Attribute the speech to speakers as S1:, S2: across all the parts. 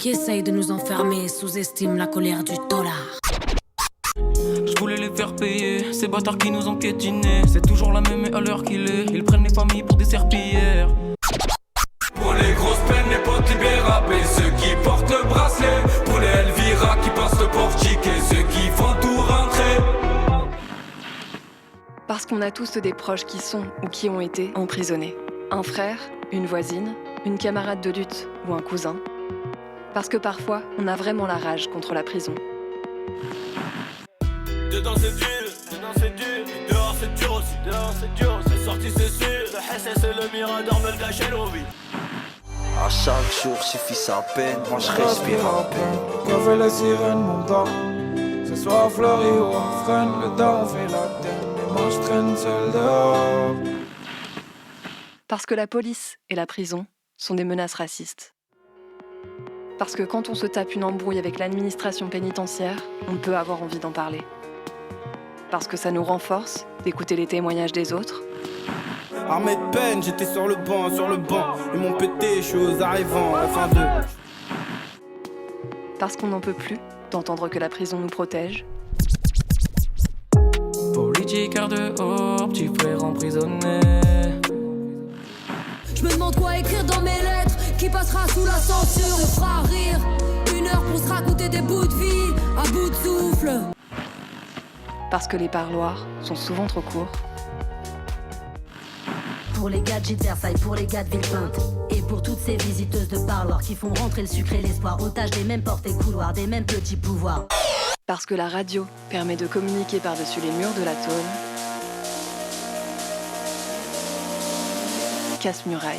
S1: qui essayent de nous enfermer sous-estiment la colère du dollar.
S2: Je voulais les faire payer, ces bâtards qui nous ont piétinés. C'est toujours la même et à l'heure qu'il est, ils prennent les familles pour des serpillères.
S3: Pour les grosses peines, les potes libérables et ceux qui portent le bracelet. Pour les Elvira qui passent le portique et ceux qui font tout rentrer.
S4: Parce qu'on a tous des proches qui sont ou qui ont été emprisonnés. Un frère, une voisine, une camarade de lutte ou un cousin. Parce que parfois, on a vraiment la rage contre la prison.
S5: Dedans c'est dur, et dehors c'est dur aussi, c'est sorti c'est sûr, le SS et le Mirador me le gâchent l'envie.
S6: À chaque jour suffit sa peine, moi je respire à peine.
S7: Quand fait la sirène mon temps, ce soir Fleury ou un freine, le temps fait la tête, et moi je traîne seul dehors.
S4: Parce que la police et la prison sont des menaces racistes. Parce que quand on se tape une embrouille avec l'administration pénitentiaire, on peut avoir envie d'en parler. Parce que ça nous renforce d'écouter les témoignages des autres.
S8: Armé de peine, j'étais sur le banc, ils m'ont pété, choses arrivant, enfin deux.
S4: Parce qu'on n'en peut plus d'entendre que la prison nous protège.
S2: Politique car dehors, petit frère emprisonné.
S1: Je me demande quoi écrire dans mes lettres, qui passera sous la censure, se fera rire. 1 heure pour se raconter des bouts de vie, à bout de souffle.
S4: Parce que les parloirs sont souvent trop courts.
S9: Pour les gars de Gîte Versailles, pour les gars de Villepinte, et pour toutes ces visiteuses de parloir qui font rentrer le sucre et l'espoir, otages des mêmes portes et couloirs, des mêmes petits pouvoirs.
S4: Parce que la radio permet de communiquer par-dessus les murs de la tôle. Casse-Muraille,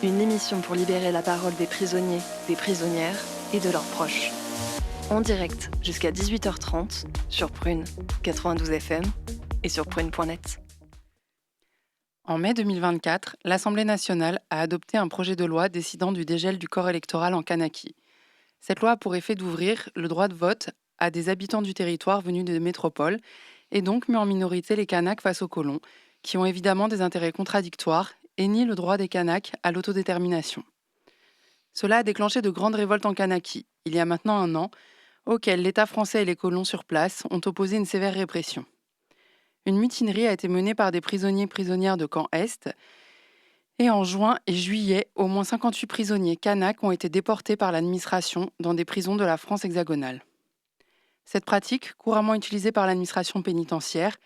S4: une émission pour libérer la parole des prisonniers, des prisonnières et de leurs proches. En direct jusqu'à 18h30 sur Prune 92 FM et sur prune.net.
S10: En mai 2024, l'Assemblée nationale a adopté un projet de loi décidant du dégel du corps électoral en Kanaki. Cette loi a pour effet d'ouvrir le droit de vote à des habitants du territoire venus des métropoles et donc met en minorité les Kanaks face aux colons, qui ont évidemment des intérêts contradictoires et nient le droit des Kanaks à l'autodétermination. Cela a déclenché de grandes révoltes en Kanaki, il y a maintenant 1 an, auxquelles l'État français et les colons sur place ont opposé une sévère répression. Une mutinerie a été menée par des prisonniers et prisonnières de camp Est, et en juin et juillet, au moins 58 prisonniers Kanaks ont été déportés par l'administration dans des prisons de la France hexagonale. Cette pratique, couramment utilisée par l'administration pénitentiaire,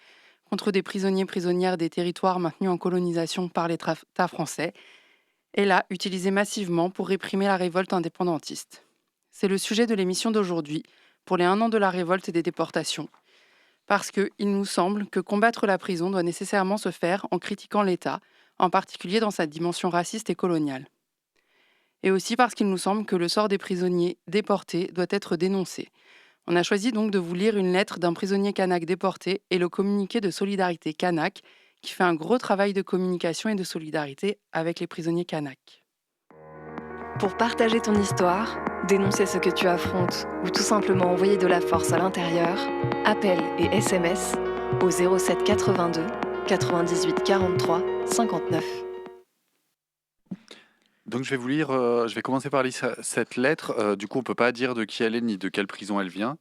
S10: contre des prisonniers et prisonnières des territoires maintenus en colonisation par l'État français, est là utilisée massivement pour réprimer la révolte indépendantiste. C'est le sujet de l'émission d'aujourd'hui, pour les 1 an de la révolte et des déportations, parce qu'il nous semble que combattre la prison doit nécessairement se faire en critiquant l'État, en particulier dans sa dimension raciste et coloniale. Et aussi parce qu'il nous semble que le sort des prisonniers déportés doit être dénoncé. On a choisi donc de vous lire une lettre d'un prisonnier kanak déporté et le communiqué de solidarité kanak, qui fait un gros travail de communication et de solidarité avec les prisonniers kanaks.
S4: Pour partager ton histoire, dénoncer ce que tu affrontes ou tout simplement envoyer de la force à l'intérieur, appel et SMS au 07 82 98 43 59.
S11: Donc je vais vous lire, je vais commencer par lire cette lettre. Du coup, on ne peut pas dire de qui elle est ni de quelle prison elle vient,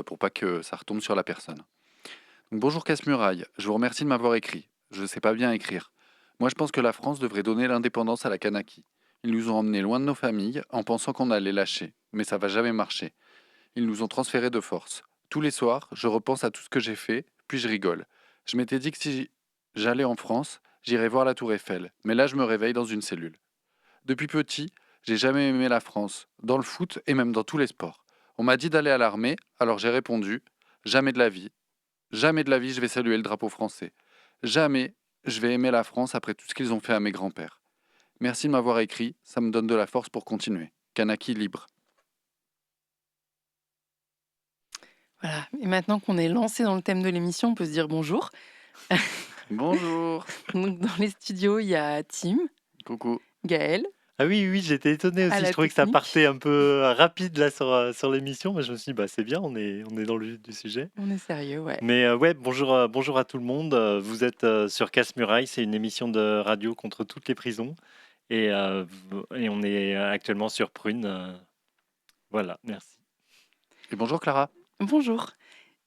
S11: pour pas que ça retombe sur la personne. Donc, bonjour Casse-Muraille, je vous remercie de m'avoir écrit. Je ne sais pas bien écrire. Moi, je pense que la France devrait donner l'indépendance à la Kanaki. Ils nous ont emmenés loin de nos familles en pensant qu'on allait lâcher, mais ça va jamais marcher. Ils nous ont transférés de force. Tous les soirs, je repense à tout ce que j'ai fait, puis je rigole. Je m'étais dit que si j'allais en France, j'irais voir la Tour Eiffel, mais là je me réveille dans une cellule. Depuis petit, j'ai jamais aimé la France, dans le foot et même dans tous les sports. On m'a dit d'aller à l'armée, alors j'ai répondu « Jamais de la vie. Jamais de la vie je vais saluer le drapeau français. Jamais je vais aimer la France après tout ce qu'ils ont fait à mes grands-pères. Merci de m'avoir écrit, ça me donne de la force pour continuer. Kanaki libre. »
S10: Voilà, et maintenant qu'on est lancé dans le thème de l'émission, on peut se dire bonjour.
S11: Bonjour.
S10: Donc, dans les studios, il y a Tim.
S11: Coucou.
S10: Gaël.
S12: Ah oui, j'étais étonné aussi. Je trouvais que ça partait un peu rapide là sur l'émission, mais je me suis dit, c'est bien, on est dans le vif du sujet.
S10: On est sérieux, ouais.
S12: Mais bonjour à tout le monde. Vous êtes sur Casse-Muraille, c'est une émission de radio contre toutes les prisons. Et on est actuellement sur Prune. Voilà, merci.
S11: Et bonjour Clara.
S10: Bonjour.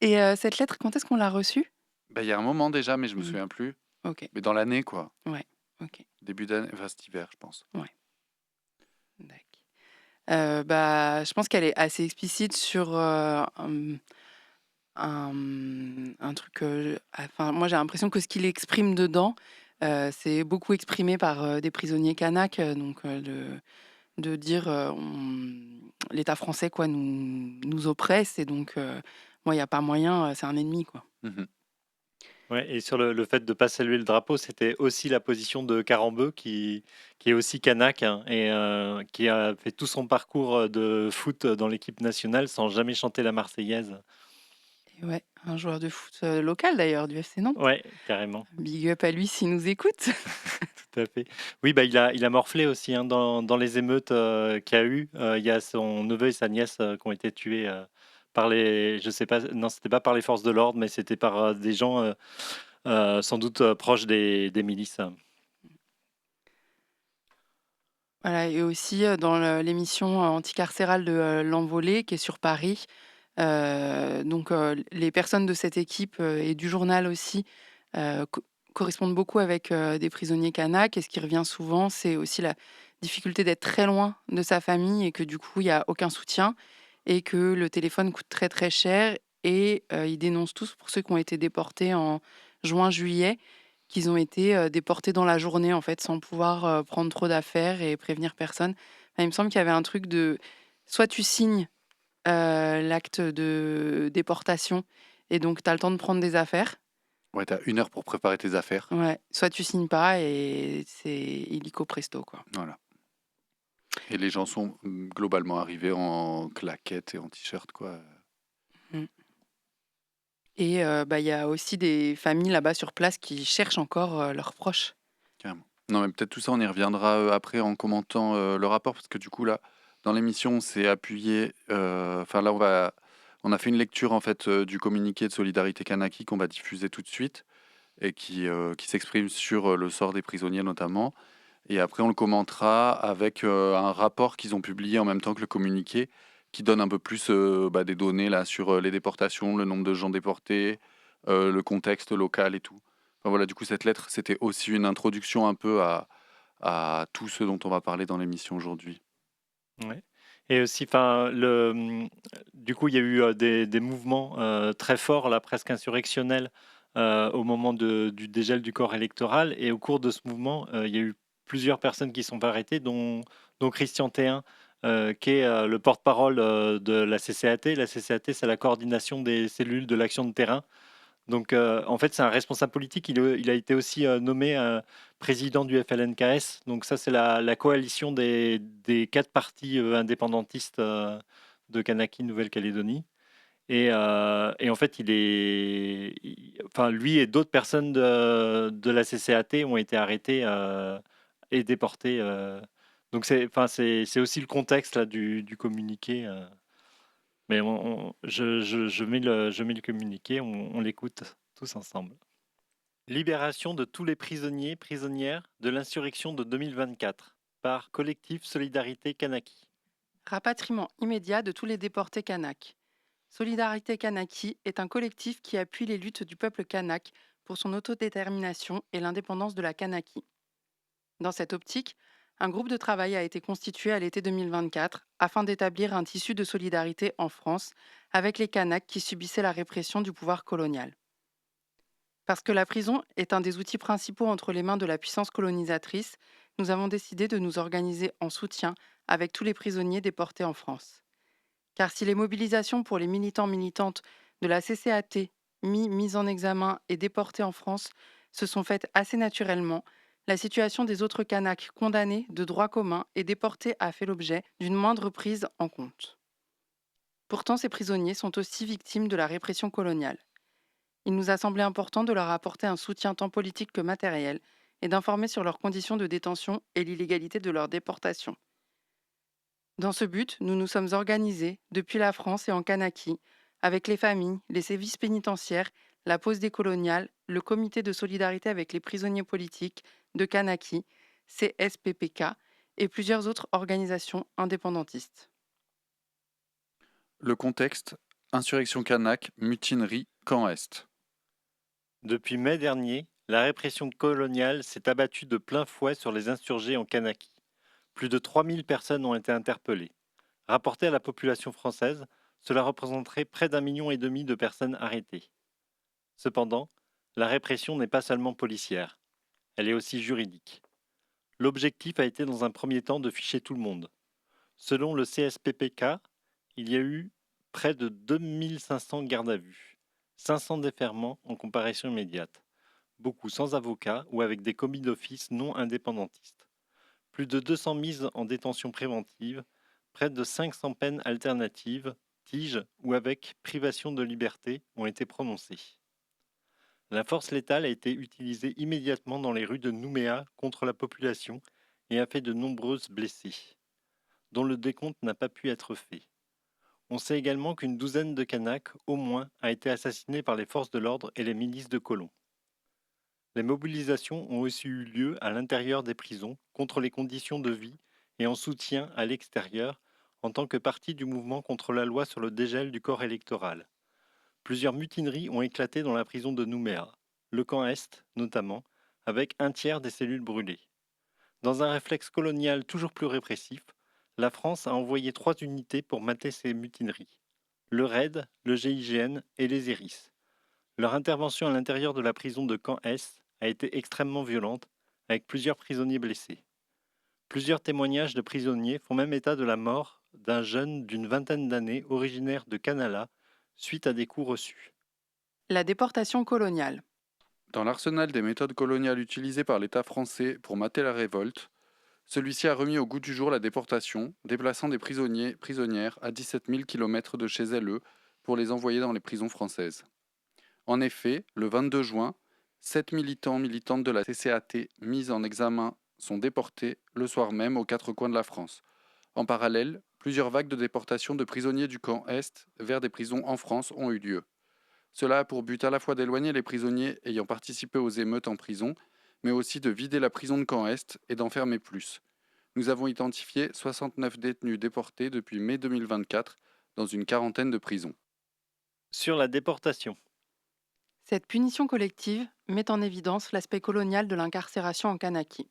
S10: Et cette lettre, quand est-ce qu'on l'a reçue?
S11: Il y a un moment déjà, mais je me
S10: Mmh.
S11: souviens plus.
S10: OK.
S11: Mais dans l'année, quoi.
S10: Ouais, OK.
S11: Début d'année, enfin cet hiver, je pense.
S10: Ouais. Dac. Je pense qu'elle est assez explicite sur, un truc, enfin, moi, j'ai l'impression que ce qu'il exprime dedans, c'est beaucoup exprimé par, des prisonniers kanaks, donc de dire, l'État français, quoi, nous oppresse et donc moi, il y a pas moyen, c'est un ennemi, quoi.
S11: Mmh.
S12: Ouais, et sur le fait de pas saluer le drapeau, c'était aussi la position de Karembeu qui est aussi kanak, hein, et qui a fait tout son parcours, de foot dans l'équipe nationale sans jamais chanter la Marseillaise.
S10: Et ouais, un joueur de foot, local d'ailleurs, du FC Nantes.
S12: Ouais, carrément.
S10: Big up à lui s'il nous écoute.
S12: Tout à fait. Oui, il a morflé aussi, hein, dans les émeutes, qu'il y a eu. Il y a son neveu et sa nièce, qui ont été tués, par les je sais pas, non, c'était pas par les forces de l'ordre, mais c'était par, des gens, sans doute, proches des milices.
S10: Voilà et aussi, dans l'émission, anticarcérale de, L'Envolée qui est sur Paris, les personnes de cette équipe, et du journal aussi, correspondent beaucoup avec, des prisonniers kanaks et ce qui revient souvent, c'est aussi la difficulté d'être très loin de sa famille et que du coup, il y a aucun soutien et que le téléphone coûte très, très cher et ils dénoncent tous, pour ceux qui ont été déportés en juin, juillet, qu'ils ont été, déportés dans la journée, en fait, sans pouvoir, prendre trop d'affaires et prévenir personne. Enfin, il me semble qu'il y avait un truc de soit tu signes, l'acte de déportation et donc tu as le temps de prendre des affaires.
S11: Ouais, t'as 1 heure pour préparer tes affaires.
S10: Ouais, soit tu signes pas et c'est illico presto, quoi.
S11: Voilà. Et les gens sont globalement arrivés en claquettes et en t-shirt, quoi.
S10: Mmh. Et il y a aussi des familles là-bas sur place qui cherchent encore, leurs proches.
S11: Carrément. Non, mais peut-être tout ça, on y reviendra après en commentant le rapport, parce que du coup, là, dans l'émission, on s'est appuyé. Enfin, là, on a fait une lecture en fait du communiqué de Solidarité Kanaki qu'on va diffuser tout de suite et qui s'exprime sur le sort des prisonniers notamment. Et après, on le commentera avec un rapport qu'ils ont publié en même temps que le communiqué, qui donne un peu plus des données là sur les déportations, le nombre de gens déportés, le contexte local et tout. Enfin, voilà, du coup, cette lettre, c'était aussi une introduction un peu à tout ce dont on va parler dans l'émission aujourd'hui.
S12: Ouais. Et aussi, enfin, du coup, il y a eu, des mouvements, très forts, là, presque insurrectionnels, au moment du dégel du corps électoral. Et au cours de ce mouvement, il y a eu plusieurs personnes qui sont arrêtées, dont Christian Théin, qui est, le porte-parole, de la CCAT. La CCAT, c'est la coordination des cellules de l'action de terrain. Donc, en fait, c'est un responsable politique. Il a été aussi, nommé, président du FLNKS. Donc ça, c'est la coalition des 4 partis, indépendantistes, de Kanaki, Nouvelle-Calédonie. Et en fait, enfin, lui et d'autres personnes de la CCAT ont été arrêtés, et déportés. Donc c'est aussi le contexte là, du communiqué. Mais je mets le communiqué, on l'écoute tous ensemble. Libération de tous les prisonniers, prisonnières de l'insurrection de 2024 par Collectif Solidarité Kanaki.
S10: Rapatriement immédiat de tous les déportés kanaks. Solidarité Kanaki est un collectif qui appuie les luttes du peuple kanak pour son autodétermination et l'indépendance de la Kanaki. Dans cette optique, un groupe de travail a été constitué à l'été 2024 afin d'établir un tissu de solidarité en France avec les Kanaks qui subissaient la répression du pouvoir colonial. Parce que la prison est un des outils principaux entre les mains de la puissance colonisatrice, nous avons décidé de nous organiser en soutien avec tous les prisonniers déportés en France. Car si les mobilisations pour les militants-militantes de la CCAT, mis en examen et déportés en France, se sont faites assez naturellement, la situation des autres Kanaks condamnés de droit commun et déportés a fait l'objet d'une moindre prise en compte. Pourtant, ces prisonniers sont aussi victimes de la répression coloniale. Il nous a semblé important de leur apporter un soutien tant politique que matériel et d'informer sur leurs conditions de détention et l'illégalité de leur déportation. Dans ce but, nous nous sommes organisés, depuis la France et en Kanaki, avec les familles, les services pénitentiaires, la pause décoloniale, le comité de solidarité avec les prisonniers politiques de Kanaki, CSPPK, et plusieurs autres organisations indépendantistes.
S11: Le contexte, insurrection kanak, mutinerie, camp Est.
S12: Depuis mai dernier, la répression coloniale s'est abattue de plein fouet sur les insurgés en Kanaki. Plus de 3000 personnes ont été interpellées. Rapporté à la population française, cela représenterait près d'1,5 million de personnes arrêtées. Cependant, la répression n'est pas seulement policière, elle est aussi juridique. L'objectif a été dans un premier temps de ficher tout le monde. Selon le CSPPK, il y a eu près de 2500 gardes à vue, 500 déferments en comparaison immédiate, beaucoup sans avocat ou avec des commis d'office non indépendantistes. Plus de 200 mises en détention préventive, près de 500 peines alternatives, tiges ou avec privation de liberté ont été prononcées. La force létale a été utilisée immédiatement dans les rues de Nouméa contre la population et a fait de nombreuses blessés, dont le décompte n'a pas pu être fait. On sait également qu'une douzaine de Kanaks, au moins, a été assassinée par les forces de l'ordre et les milices de colons. Les mobilisations ont aussi eu lieu à l'intérieur des prisons contre les conditions de vie et en soutien à l'extérieur en tant que partie du mouvement contre la loi sur le dégel du corps électoral. Plusieurs mutineries ont éclaté dans la prison de Nouméa, le camp Est notamment, avec un tiers des cellules brûlées. Dans un réflexe colonial toujours plus répressif, la France a envoyé 3 unités pour mater ces mutineries. Le RAID, le GIGN et les Iris. Leur intervention à l'intérieur de la prison de camp Est a été extrêmement violente, avec plusieurs prisonniers blessés. Plusieurs témoignages de prisonniers font même état de la mort d'un jeune d'une vingtaine d'années originaire de Canala suite à des coups reçus.
S10: La déportation coloniale.
S11: Dans l'arsenal des méthodes coloniales utilisées par l'État français pour mater la révolte, celui-ci a remis au goût du jour la déportation, déplaçant des prisonnières à 17 000 km de chez elles pour les envoyer dans les prisons françaises. En effet, le 22 juin, 7 militantes de la CCAT mises en examen sont déportées le soir même aux 4 coins de la France. En parallèle, plusieurs vagues de déportation de prisonniers du camp Est vers des prisons en France ont eu lieu. Cela a pour but à la fois d'éloigner les prisonniers ayant participé aux émeutes en prison, mais aussi de vider la prison de camp Est et d'enfermer plus. Nous avons identifié 69 détenus déportés depuis mai 2024 dans une quarantaine de prisons.
S12: Sur la déportation.
S10: Cette punition collective met en évidence l'aspect colonial de l'incarcération en Kanaki.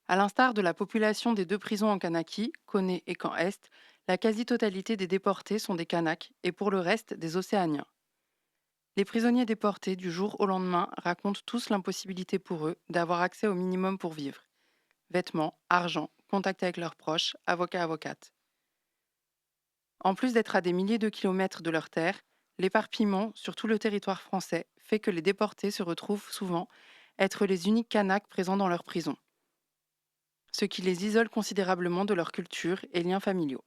S10: À l'instar de la population des 2 prisons en Kanaki, Koné et Camp Est, la quasi-totalité des déportés sont des Kanaks et pour le reste des Océaniens. Les prisonniers déportés du jour au lendemain racontent tous l'impossibilité pour eux d'avoir accès au minimum pour vivre. Vêtements, argent, contact avec leurs proches, avocats, avocates. En plus d'être à des milliers de kilomètres de leur terre, l'éparpillement sur tout le territoire français fait que les déportés se retrouvent souvent être les uniques Kanaks présents dans leur prison, ce qui les isole considérablement de leur culture et liens familiaux.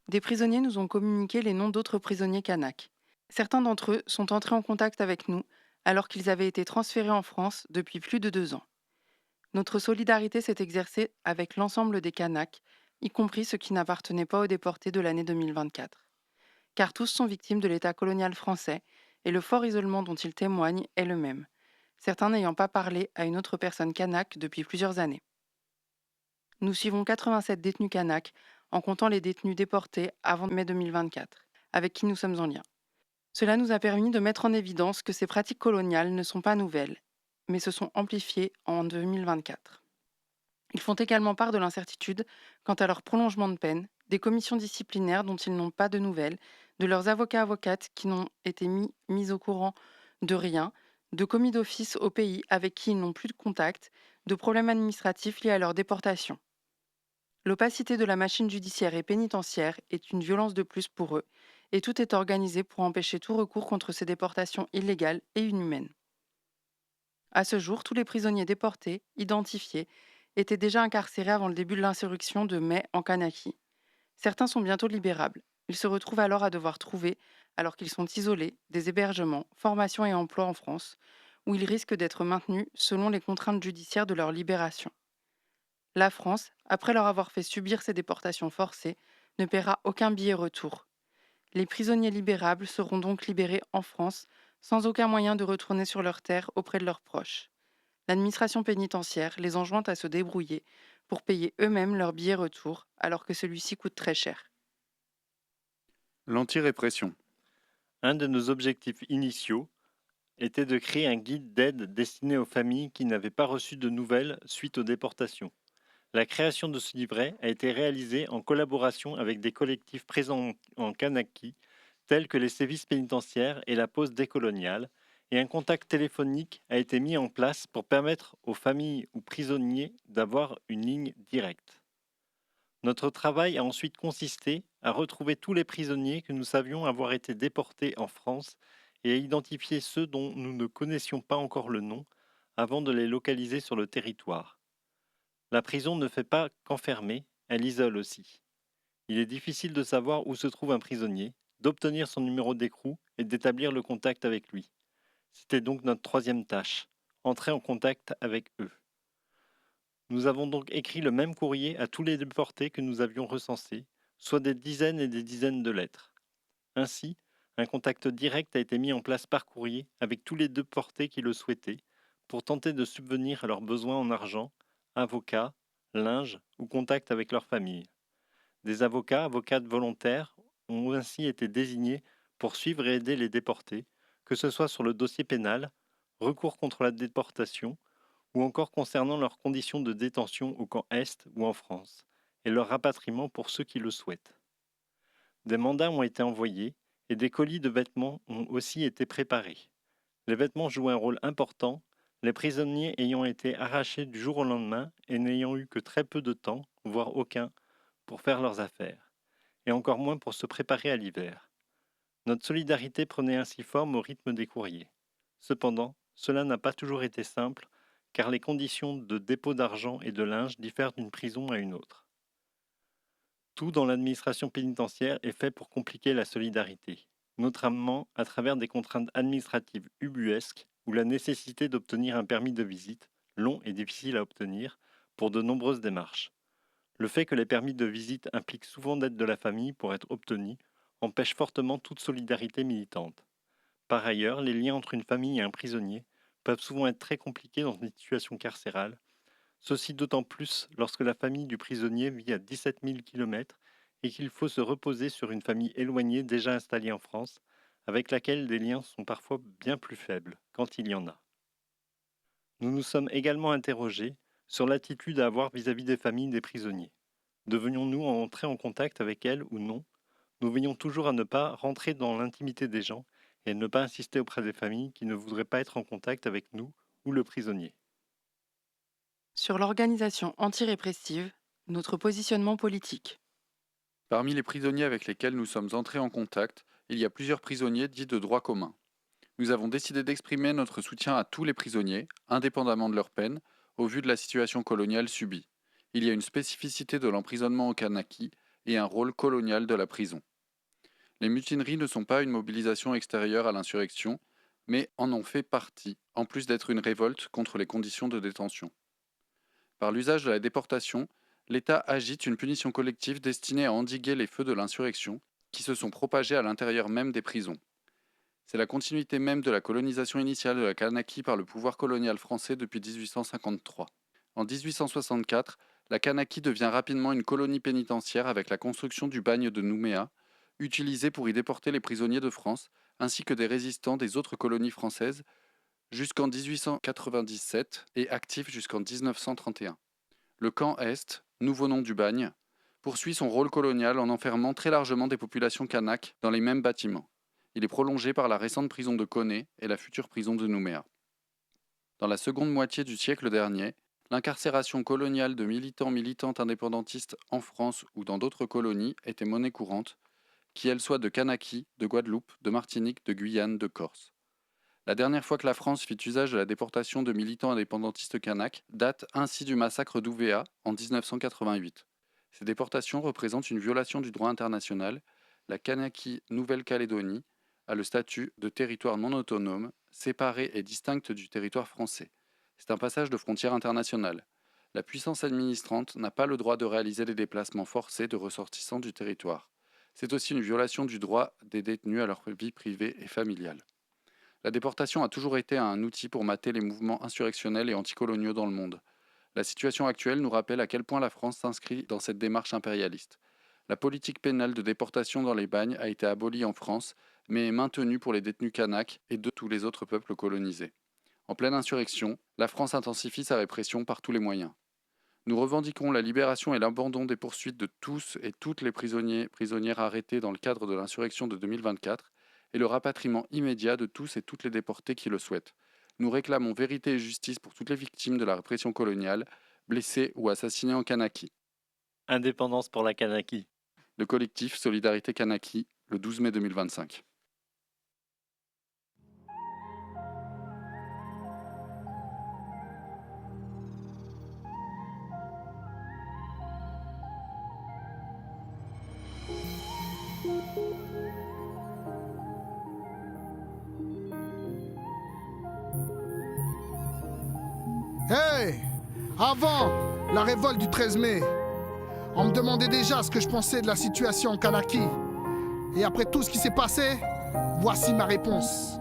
S10: Des prisonniers nous ont communiqué les noms d'autres prisonniers Kanaks. Certains d'entre eux sont entrés en contact avec nous alors qu'ils avaient été transférés en France depuis plus de 2 ans. Notre solidarité s'est exercée avec l'ensemble des Kanaks, y compris ceux qui n'appartenaient pas aux déportés de l'année 2024. Car tous sont victimes de l'État colonial français et le fort isolement dont ils témoignent est le même, certains n'ayant pas parlé à une autre personne kanak depuis plusieurs années. Nous suivons 87 détenus kanaks en comptant les détenus déportés avant mai 2024, avec qui nous sommes en lien. Cela nous a permis de mettre en évidence que ces pratiques coloniales ne sont pas nouvelles, mais se sont amplifiées en 2024. Ils font également part de l'incertitude quant à leur prolongement de peine, des commissions disciplinaires dont ils n'ont pas de nouvelles, de leurs avocats-avocates qui n'ont été mis au courant de rien, de commis d'office au pays avec qui ils n'ont plus de contact, de problèmes administratifs liés à leur déportation. L'opacité de la machine judiciaire et pénitentiaire est une violence de plus pour eux, et tout est organisé pour empêcher tout recours contre ces déportations illégales et inhumaines. À ce jour, tous les prisonniers déportés, identifiés, étaient déjà incarcérés avant le début de l'insurrection de mai en Kanaki. Certains sont bientôt libérables. Ils se retrouvent alors à devoir trouver, alors qu'ils sont isolés, des hébergements, formations et emplois en France, où ils risquent d'être maintenus selon les contraintes judiciaires de leur libération. La France, après leur avoir fait subir ces déportations forcées, ne paiera aucun billet retour. Les prisonniers libérables seront donc libérés en France, sans aucun moyen de retourner sur leur terre auprès de leurs proches. L'administration pénitentiaire les enjoint à se débrouiller pour payer eux-mêmes leur billet retour, alors que celui-ci coûte très cher.
S11: L'anti-répression.
S12: Un de nos objectifs initiaux était de créer un guide d'aide destiné aux familles qui n'avaient pas reçu de nouvelles suite aux déportations. La création de ce livret a été réalisée en collaboration avec des collectifs présents en Kanaki, tels que les sévices pénitentiaires et la pause décoloniale, et un contact téléphonique a été mis en place pour permettre aux familles ou prisonniers d'avoir une ligne directe. Notre travail a ensuite consisté à retrouver tous les prisonniers que nous savions avoir été déportés en France et à identifier ceux dont nous ne connaissions pas encore le nom avant de les localiser sur le territoire. La prison ne fait pas qu'enfermer, elle isole aussi. Il est difficile de savoir où se trouve un prisonnier, d'obtenir son numéro d'écrou et d'établir le contact avec lui. C'était donc notre troisième tâche, entrer en contact avec eux. Nous avons donc écrit le même courrier à tous les déportés que nous avions recensés, soit des dizaines et des dizaines de lettres. Ainsi, un contact direct a été mis en place par courrier avec tous les déportés qui le souhaitaient, pour tenter de subvenir à leurs besoins en argent, avocats, linge ou contact avec leur famille. Des avocates volontaires ont ainsi été désignés pour suivre et aider les déportés, que ce soit sur le dossier pénal, recours contre la déportation, ou encore concernant leurs conditions de détention au camp Est ou en France, et leur rapatriement pour ceux qui le souhaitent. Des mandats ont été envoyés et des colis de vêtements ont aussi été préparés. Les vêtements jouent un rôle important, les prisonniers ayant été arrachés du jour au lendemain et n'ayant eu que très peu de temps, voire aucun, pour faire leurs affaires, et encore moins pour se préparer à l'hiver. Notre solidarité prenait ainsi forme au rythme des courriers. Cependant, cela n'a pas toujours été simple, car les conditions de dépôt d'argent et de linge diffèrent d'une prison à une autre. Tout dans l'administration pénitentiaire est fait pour compliquer la solidarité, notamment à travers des contraintes administratives ubuesques ou la nécessité d'obtenir un permis de visite, long et difficile à obtenir, pour de nombreuses démarches. Le fait que les permis de visite impliquent souvent d'aide de la famille pour être obtenus empêche fortement toute solidarité militante. Par ailleurs, les liens entre une famille et un prisonnier peuvent souvent être très compliqués dans une situation carcérale, ceci d'autant plus lorsque la famille du prisonnier vit à 17 000 km et qu'il faut se reposer sur une famille éloignée déjà installée en France, avec laquelle les liens sont parfois bien plus faibles, quand il y en a. Nous nous sommes également interrogés sur l'attitude à avoir vis-à-vis des familles des prisonniers. Devenions-nous entrer en contact avec elles ou non? Nous veillons toujours à ne pas rentrer dans l'intimité des gens et ne pas insister auprès des familles qui ne voudraient pas être en contact avec nous ou le prisonnier.
S10: Sur l'organisation anti-répressive, notre positionnement politique.
S11: Parmi les prisonniers avec lesquels nous sommes entrés en contact, il y a plusieurs prisonniers dits de droit commun. Nous avons décidé d'exprimer notre soutien à tous les prisonniers, indépendamment de leur peine, au vu de la situation coloniale subie. Il y a une spécificité de l'emprisonnement au Kanaki et un rôle colonial de la prison. Les mutineries ne sont pas une mobilisation extérieure à l'insurrection, mais en ont fait partie, en plus d'être une révolte contre les conditions de détention. Par l'usage de la déportation, l'État agite une punition collective destinée à endiguer les feux de l'insurrection, qui se sont propagés à l'intérieur même des prisons. C'est la continuité même de la colonisation initiale de la Kanaki par le pouvoir colonial français depuis 1853. En 1864, la Kanaki devient rapidement une colonie pénitentiaire avec la construction du bagne de Nouméa, utilisé pour y déporter les prisonniers de France, ainsi que des résistants des autres colonies françaises, jusqu'en 1897 et actif jusqu'en 1931. Le camp Est, nouveau nom du bagne, poursuit son rôle colonial en enfermant très largement des populations kanak dans les mêmes bâtiments. Il est prolongé par la récente prison de Koné et la future prison de Nouméa. Dans la seconde moitié du siècle dernier, l'incarcération coloniale de militantes indépendantistes en France ou dans d'autres colonies était monnaie courante, qu'elles soient de Kanaki, de Guadeloupe, de Martinique, de Guyane, de Corse. La dernière fois que la France fit usage de la déportation de militants indépendantistes kanak date ainsi du massacre d'Ouvéa en 1988. Ces déportations représentent une violation du droit international. La Kanaki Nouvelle-Calédonie a le statut de territoire non autonome, séparé et distinct du territoire français. C'est un passage de frontière internationale. La puissance administrante n'a pas le droit de réaliser des déplacements forcés de ressortissants du territoire. C'est aussi une violation du droit des détenus à leur vie privée et familiale. La déportation a toujours été un outil pour mater les mouvements insurrectionnels et anticoloniaux dans le monde. La situation actuelle nous rappelle à quel point la France s'inscrit dans cette démarche impérialiste. La politique pénale de déportation dans les bagnes a été abolie en France, mais est maintenue pour les détenus kanaks et de tous les autres peuples colonisés. En pleine insurrection, la France intensifie sa répression par tous les moyens. Nous revendiquons la libération et l'abandon des poursuites de tous et toutes les prisonnières arrêtés dans le cadre de l'insurrection de 2024 et le rapatriement immédiat de tous et toutes les déportés qui le souhaitent. Nous réclamons vérité et justice pour toutes les victimes de la répression coloniale, blessées ou assassinées en Kanaki.
S12: Indépendance pour la Kanaki.
S11: Le collectif Solidarité Kanaki, le 12 mai 2025.
S13: Hey! Avant la révolte du 13 mai, on me demandait déjà ce que je pensais de la situation en Kanaki. Et après tout ce qui s'est passé, voici ma réponse.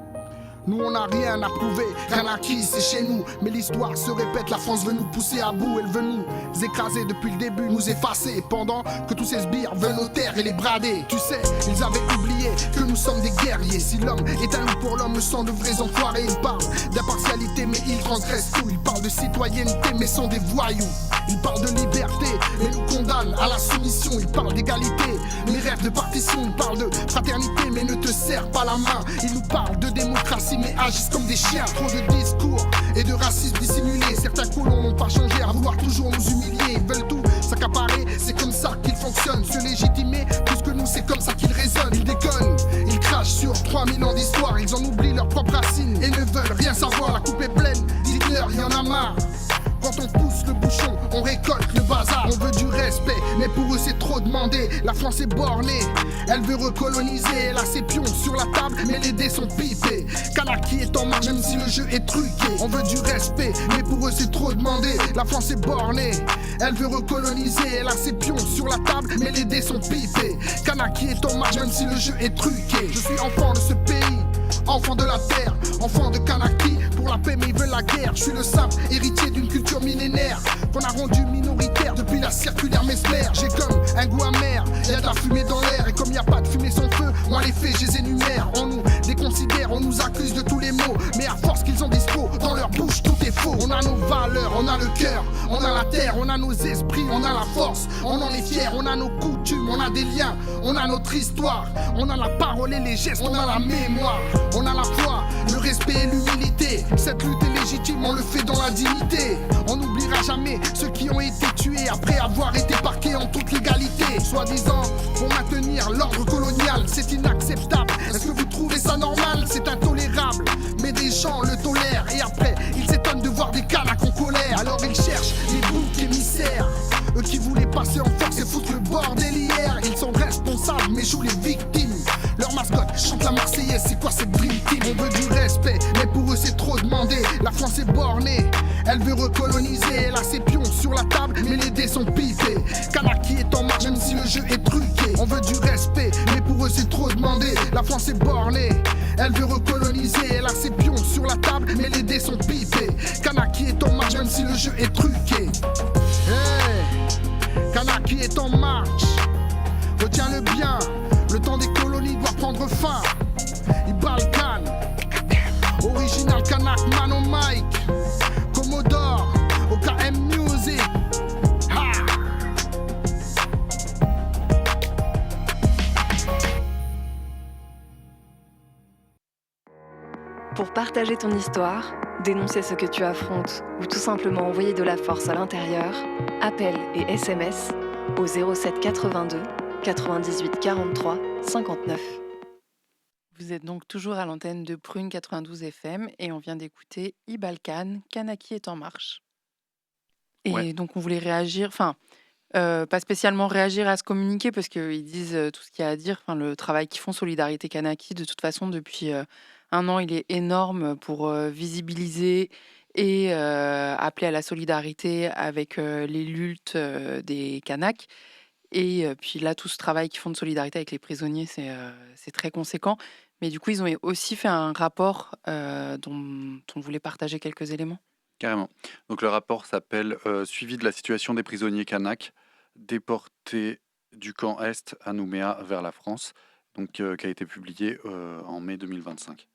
S13: Nous on n'a rien à prouver, Kanaki c'est chez nous. Mais l'histoire se répète, la France veut nous pousser à bout. Elle veut nous écraser depuis le début, nous effacer. Pendant que tous ces sbires veulent nos terres et les brader. Tu sais, ils avaient oublié que nous sommes des guerriers. Si l'homme est un loup pour l'homme, sont de vrais enfoirés. Ils parlent d'impartialité mais ils transgressent tout. Ils parlent de citoyenneté mais sont des voyous. Ils parlent de liberté mais nous condamnent à la soumission. Ils parlent d'égalité mais rêvent de partition. Ils parlent de fraternité mais ne te serrent pas la main. Ils nous parlent de démocratie mais agissent comme des chiens. Trop de discours et de racisme dissimulé. Certains colons n'ont pas changé à vouloir toujours nous humilier. Ils veulent tout s'accaparer, c'est comme ça qu'ils fonctionnent. Se légitimer plus que nous, c'est comme ça qu'ils raisonnent. Ils déconnent, ils crachent sur 3000 ans d'histoire. Ils en oublient leurs propres racines et ne veulent rien savoir. La coupe est pleine, dites-leur, il y en a marre. Quand on pousse le bouchon, on récolte le bazar. On veut du respect, mais pour eux c'est trop demandé. La France est bornée, elle veut recoloniser. Elle a ses pions sur la table, mais les dés sont pipés. Kanaki est en marche, même si le jeu est truqué. On veut du respect, mais pour eux c'est trop demandé. La France est bornée, elle veut recoloniser. Elle a ses pions sur la table, mais les dés sont pipés. Kanaki est en marche, même si le jeu est truqué. Je suis enfant de ce pays, enfant de la terre, enfant de Kanaki. Pour la paix mais ils veulent la guerre. Je suis le simple héritier d'une culture millénaire qu'on a rendu minoritaire depuis la circulaire Mesmer. J'ai comme un goût amer, y'a de la fumée dans l'air. Et comme y'a pas de fumée sans feu, moi les faits je les énumère. On nous déconsidère, on nous accuse de tous les maux. Mais à force qu'ils ont dispo, dans leur bouche tout est faux. On a nos valeurs, on a le cœur, on a la terre, on a nos esprits, on a la force, on en est fiers, on a nos coutumes, on a des liens, on a notre histoire, on a la parole et les gestes, on a la mémoire, on a la foi, le respect et l'humilité. Cette lutte est légitime, on le fait dans la dignité. On n'oubliera jamais ceux qui ont été tués après avoir été parqués en toute légalité. Soi-disant pour maintenir l'ordre colonial, c'est inacceptable. Est-ce que vous trouvez ça normal? C'est intolérable. Mais des gens le tolèrent et après ils s'étonnent de voir des Kanaks en colère. Alors ils cherchent les boucs émissaires, eux qui voulaient passer en force et foutre le bordel hier. Ils sont responsables mais jouent les victimes. Leur mascotte chante la Marseillaise, c'est quoi cette dream team? On veut du respect, mais pour eux c'est trop demandé. La France est bornée, elle veut recoloniser. Elle a ses pions sur la table, mais les dés sont pipés. Kanaki est en marche, même si le jeu est truqué. On veut du respect, mais pour eux c'est trop demandé. La France est bornée, elle veut recoloniser. Elle a ses pions sur la table, mais les dés sont pipés. Kanaki est en marche, même si le jeu est truqué. Hey, Kanaki est en marche, retiens-le bien. Le temps des colonies doit prendre fin. Ibalkan, original Kanak, Mano Mike, Commodore, OKM Music. Ha!
S4: Pour partager ton histoire, dénoncer ce que tu affrontes ou tout simplement envoyer de la force à l'intérieur, appel et SMS au 07 82 98 43 59.
S10: Vous êtes donc toujours à l'antenne de Prune 92 FM et on vient d'écouter Ibalkan, Kanaki est en marche. Et
S11: Ouais.
S10: donc on voulait réagir, pas spécialement réagir à ce communiqué parce qu'ils disent tout ce qu'il y a à dire. Le travail qu'ils font Solidarité Kanaki, de toute façon, depuis un an, il est énorme pour visibiliser et appeler à la solidarité avec les luttes des Kanaks. Et puis là, tout ce travail qu'ils font de solidarité avec les prisonniers, c'est très conséquent. Mais du coup, ils ont aussi fait un rapport dont on voulait partager quelques éléments.
S11: Carrément. Donc le rapport s'appelle Suivi de la situation des prisonniers kanaks déportés du camp Est à Nouméa vers la France, donc qui a été publié en mai 2025.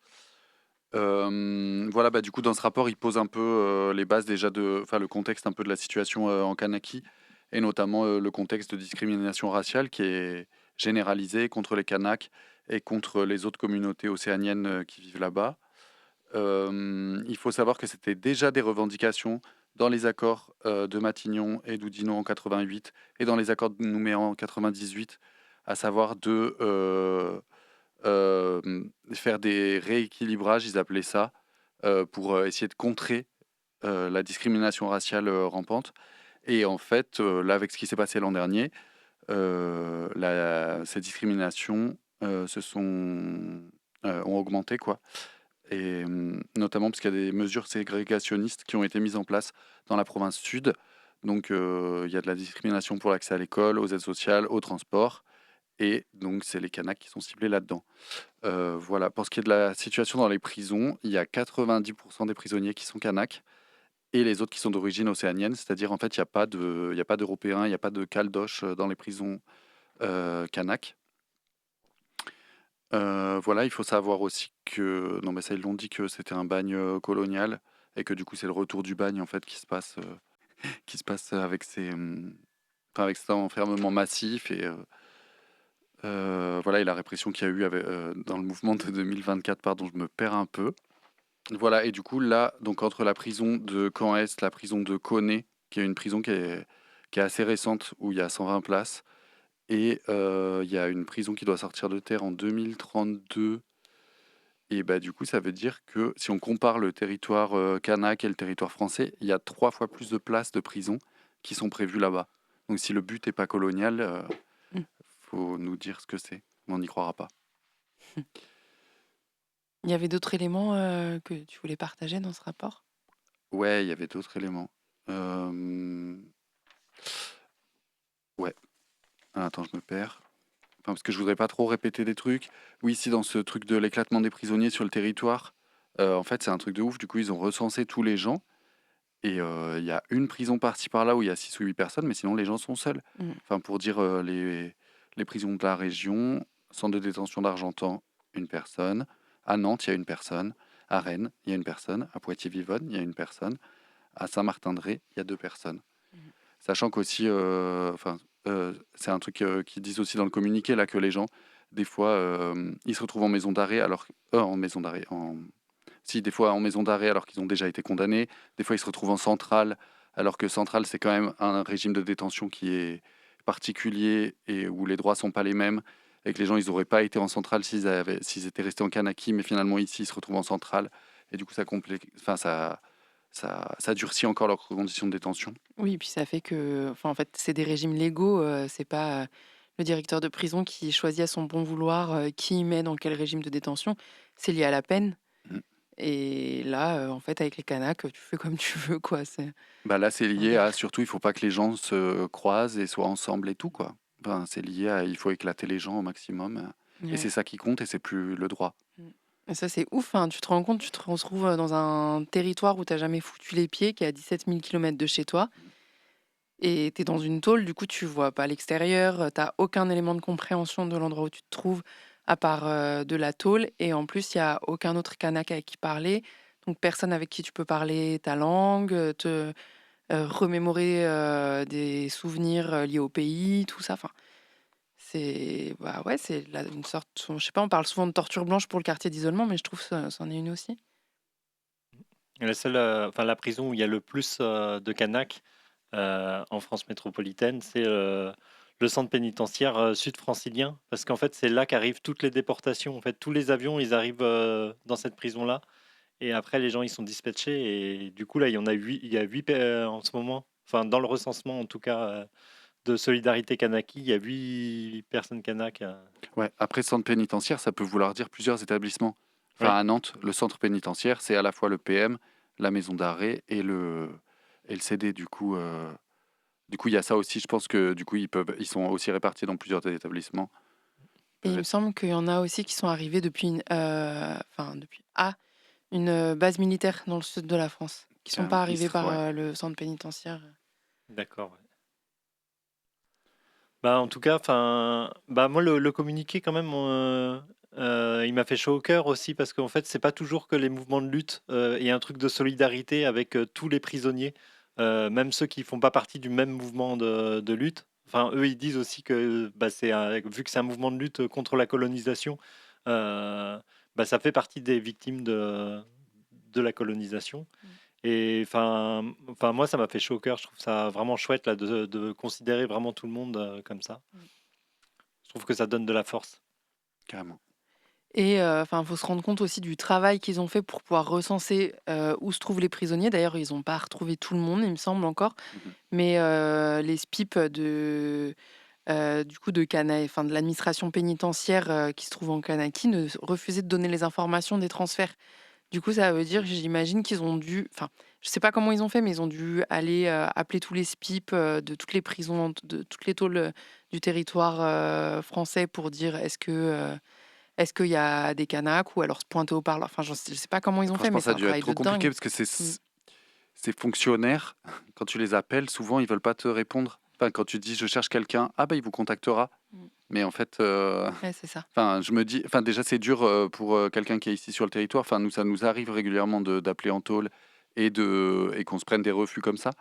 S11: Voilà, du coup, dans ce rapport, il pose un peu les bases déjà le contexte un peu de la situation en Kanaki, et notamment le contexte de discrimination raciale qui est généralisé contre les Kanaks et contre les autres communautés océaniennes qui vivent là-bas. Il faut savoir que c'était déjà des revendications dans les accords de Matignon et d'Oudinot en 88 et dans les accords de Nouméa en 98, à savoir de faire des rééquilibrages, ils appelaient ça, pour essayer de contrer la discrimination raciale rampante. Et en fait, là, avec ce qui s'est passé l'an dernier, ces discriminations ont augmenté, quoi. Et notamment parce qu'il y a des mesures ségrégationnistes qui ont été mises en place dans la province sud. Donc, il y a de la discrimination pour l'accès à l'école, aux aides sociales, au transport. Et donc, c'est les Kanaks qui sont ciblés là-dedans. Voilà. Pour ce qui est de la situation dans les prisons, il y a 90% des prisonniers qui sont Kanaks et les autres qui sont d'origine océanienne. C'est-à-dire, en fait, il n'y a pas d'Européens, il n'y a pas de Caldoches dans les prisons Kanaks. Voilà, il faut savoir aussi que... Non, mais ça, ils l'ont dit que c'était un bagne colonial et que du coup, c'est le retour du bagne, en fait, qui se passe avec avec cet enfermement massif et... voilà, et la répression qu'il y a eu dans le mouvement de 2024, pardon, je me perds un peu. Voilà, et du coup, là, donc entre la prison de Caen Est, la prison de Koné, qui est une prison qui est assez récente, où il y a 120 places, et il y a une prison qui doit sortir de terre en 2032. Et du coup, ça veut dire que si on compare le territoire kanak et le territoire français, il y a 3 fois plus de places de prison qui sont prévues là-bas. Donc si le but n'est pas colonial, faut nous dire ce que c'est. On n'y croira pas.
S10: Il y avait d'autres éléments que tu voulais partager dans ce rapport?
S11: Ouais, il y avait d'autres éléments. Ouais. Ah, attends, je me perds. Parce que je voudrais pas trop répéter des trucs. Oui, si dans ce truc de l'éclatement des prisonniers sur le territoire, en fait, c'est un truc de ouf. Du coup, ils ont recensé tous les gens. Et il y a une prison par-ci par-là où il y a 6 ou 8 personnes, mais sinon les gens sont seuls. Enfin, pour dire les prisons de la région, centre de détention d'Argentan, une personne. À Nantes, il y a une personne. À Rennes, il y a une personne. À Poitiers-Vivonne, il y a une personne. À Saint-Martin-de-Ré, il y a 2 personnes. Sachant qu'aussi, c'est un truc qu'ils disent aussi dans le communiqué, là, que les gens, des fois, ils se retrouvent en maison d'arrêt, des fois en maison d'arrêt alors qu'ils ont déjà été condamnés. Des fois, ils se retrouvent en centrale, alors que centrale, c'est quand même un régime de détention qui est particulier et où les droits sont pas les mêmes. Et que les gens, ils n'auraient pas été en centrale s'ils étaient restés en Kanaki, mais finalement, ici, ils se retrouvent en centrale. Et du coup, ça durcit encore leurs conditions de détention.
S10: Oui, puis ça fait que, en fait, c'est des régimes légaux. C'est pas le directeur de prison qui choisit à son bon vouloir qui met dans quel régime de détention. C'est lié à la peine. Et là, en fait, avec les Kanaks, tu fais comme tu veux, quoi.
S11: Là, c'est lié à surtout, il faut pas que les gens se croisent et soient ensemble et tout, quoi. C'est lié à il faut éclater les gens au maximum. Et
S10: Ouais.
S11: c'est ça qui compte et c'est plus le droit.
S10: Et ça, c'est ouf. Tu te rends compte, tu te retrouves dans un territoire où tu n'as jamais foutu les pieds, qui est à 17 000 km de chez toi. Et tu es dans une tôle, du coup, tu vois pas l'extérieur, tu n'as aucun élément de compréhension de l'endroit où tu te trouves, à part de la tôle. Et en plus, il n'y a aucun autre Kanak avec qui parler. Donc, personne avec qui tu peux parler ta langue, te remémorer des souvenirs liés au pays, tout ça. Enfin, c'est une sorte, je sais pas, on parle souvent de torture blanche pour le quartier d'isolement, mais je trouve que c'en est une aussi.
S12: La prison où il y a le plus de Kanaks en France métropolitaine, c'est le centre pénitentiaire sud-francilien, parce qu'en fait, c'est là qu'arrivent toutes les déportations. En fait, tous les avions, ils arrivent dans cette prison-là, et après, les gens, ils sont dispatchés, et du coup, là, il y en a 8, il y a 8 en ce moment, dans le recensement, en tout cas, de Solidarité Kanaki, il y a 8 personnes Kanak.
S11: Ouais, après, centre pénitentiaire, ça peut vouloir dire plusieurs établissements.
S12: Ouais.
S11: À Nantes, le centre pénitentiaire, c'est à la fois le PM, la maison d'arrêt et le CD. Du coup, il y a ça aussi. Je pense que du coup, ils sont aussi répartis dans plusieurs établissements.
S10: Et il me semble qu'il y en a aussi qui sont arrivés depuis une base militaire dans le sud de la France, qui sont pas arrivés par le centre pénitentiaire.
S12: D'accord. Bah, en tout cas, moi, le communiqué, quand même, il m'a fait chaud au cœur aussi, parce qu'en fait, c'est pas toujours que les mouvements de lutte et un truc de solidarité avec tous les prisonniers, même ceux qui font pas partie du même mouvement de lutte. Enfin, eux, ils disent aussi que vu que c'est un mouvement de lutte contre la colonisation, ça fait partie des victimes de la colonisation. Et moi, ça m'a fait chaud au cœur. Je trouve ça vraiment chouette là, de considérer vraiment tout le monde comme ça. Je trouve que ça donne de la force.
S11: Carrément.
S4: Et faut se rendre compte aussi du travail qu'ils ont fait pour pouvoir recenser où se trouvent les prisonniers. D'ailleurs, ils n'ont pas retrouvé tout le monde, il me semble encore. Mais les SPIP de l'administration pénitentiaire qui se trouve en Kanaki refusaient de donner les informations des transferts. Du coup, ça veut dire, j'imagine qu'ils ont dû, je sais pas comment ils ont fait, mais ils ont dû aller appeler tous les SPIP de toutes les prisons, de toutes les tôles du territoire français pour dire est-ce qu'il y a des Kanaks, ou alors se pointer au parleur. Je sais pas comment ils ont fait,
S11: Franchement,
S4: mais
S11: ça
S4: c'est
S11: a
S4: un
S11: dû être
S4: travail
S11: trop
S4: de
S11: compliqué
S4: dingue.
S11: parce que ces fonctionnaires, quand tu les appelles, souvent ils veulent pas te répondre. Enfin, quand tu dis je cherche quelqu'un, ah bah il vous contactera. Mais en fait,
S4: Ouais, c'est ça.
S11: je me dis, déjà c'est dur pour quelqu'un qui est ici sur le territoire. Enfin, nous, ça nous arrive régulièrement d'appeler en tôle et qu'on se prenne des refus comme ça.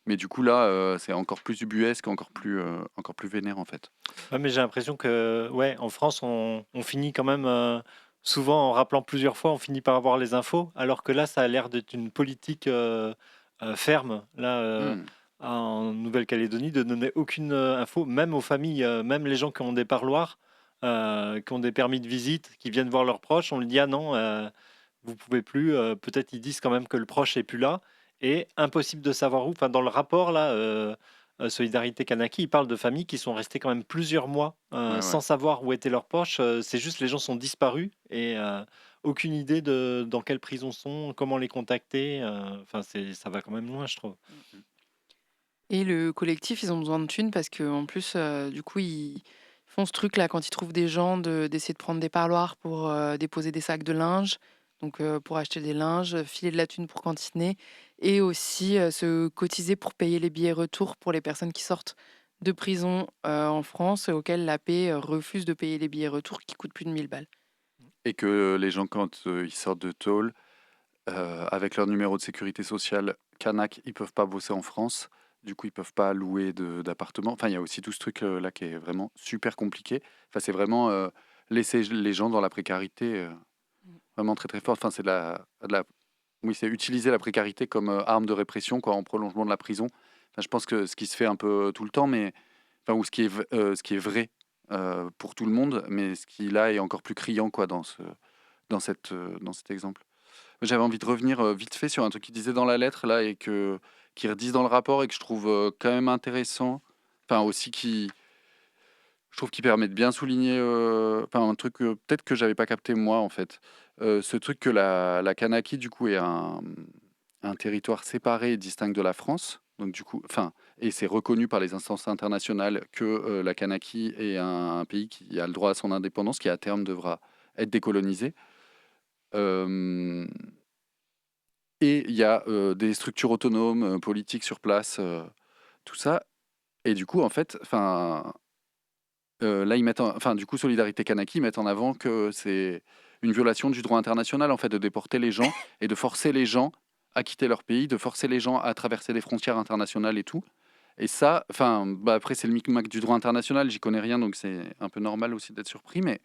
S11: Mais du coup là, c'est encore plus ubuesque, encore plus vénère en fait.
S12: Ouais, mais j'ai l'impression que, ouais, en France, on finit quand même souvent en rappelant plusieurs fois, on finit par avoir les infos, alors que là, ça a l'air d'être une politique ferme. Là, en Nouvelle-Calédonie, de donner aucune info, même aux familles, même les gens qui ont des parloirs, qui ont des permis de visite, qui viennent voir leurs proches, on lui dit ah non, vous pouvez plus. Peut-être ils disent quand même que le proche est plus là, et impossible de savoir où. Enfin, dans le rapport là, Solidarité Kanaki, il parle de familles qui sont restées quand même plusieurs mois
S11: Ouais.
S12: sans savoir où étaient leurs proches. C'est juste les gens sont disparus et aucune idée de dans quelle prison sont, comment les contacter. Ça va quand même loin, je trouve.
S4: Et le collectif, ils ont besoin de thunes parce qu'en plus, du coup, ils font ce truc-là quand ils trouvent des gens d'essayer de prendre des parloirs pour déposer des sacs de linge, donc pour acheter des linges, filer de la thune pour cantiner, et aussi se cotiser pour payer les billets retour pour les personnes qui sortent de prison en France, auxquelles la paix refuse de payer les billets retour qui coûtent plus de 1000 balles.
S11: Et que les gens, quand ils sortent de tôle, avec leur numéro de sécurité sociale Kanak, ils peuvent pas bosser en France. Du coup, ils peuvent pas louer d'appartement. Enfin, il y a aussi tout ce truc là qui est vraiment super compliqué. Enfin, c'est vraiment laisser les gens dans la précarité, vraiment très très fort. Enfin, oui, c'est utiliser la précarité comme arme de répression, quoi, en prolongement de la prison. Enfin, je pense que ce qui se fait un peu tout le temps, ou ce qui est vrai pour tout le monde, mais ce qui là est encore plus criant, quoi, dans cet exemple. J'avais envie de revenir vite fait sur un truc qu'ils disaient dans la lettre là et qu'ils redisent dans le rapport et que je trouve quand même intéressant. Enfin aussi je trouve qu'il permet de bien souligner un truc peut-être que j'avais pas capté moi en fait. Ce truc que la Kanaki du coup est un territoire séparé et distinct de la France. Donc du coup, et c'est reconnu par les instances internationales que la Kanaki est un pays qui a le droit à son indépendance, qui à terme devra être décolonisé. Et il y a des structures autonomes, politiques sur place, tout ça. Et du coup, en fait, là, ils mettent, du coup, Solidarité Kanaki, ils mettent en avant que c'est une violation du droit international, en fait, de déporter les gens et de forcer les gens à quitter leur pays, de forcer les gens à traverser des frontières internationales et tout. Et ça, après, c'est le micmac du droit international, j'y connais rien, donc c'est un peu normal aussi d'être surpris, mais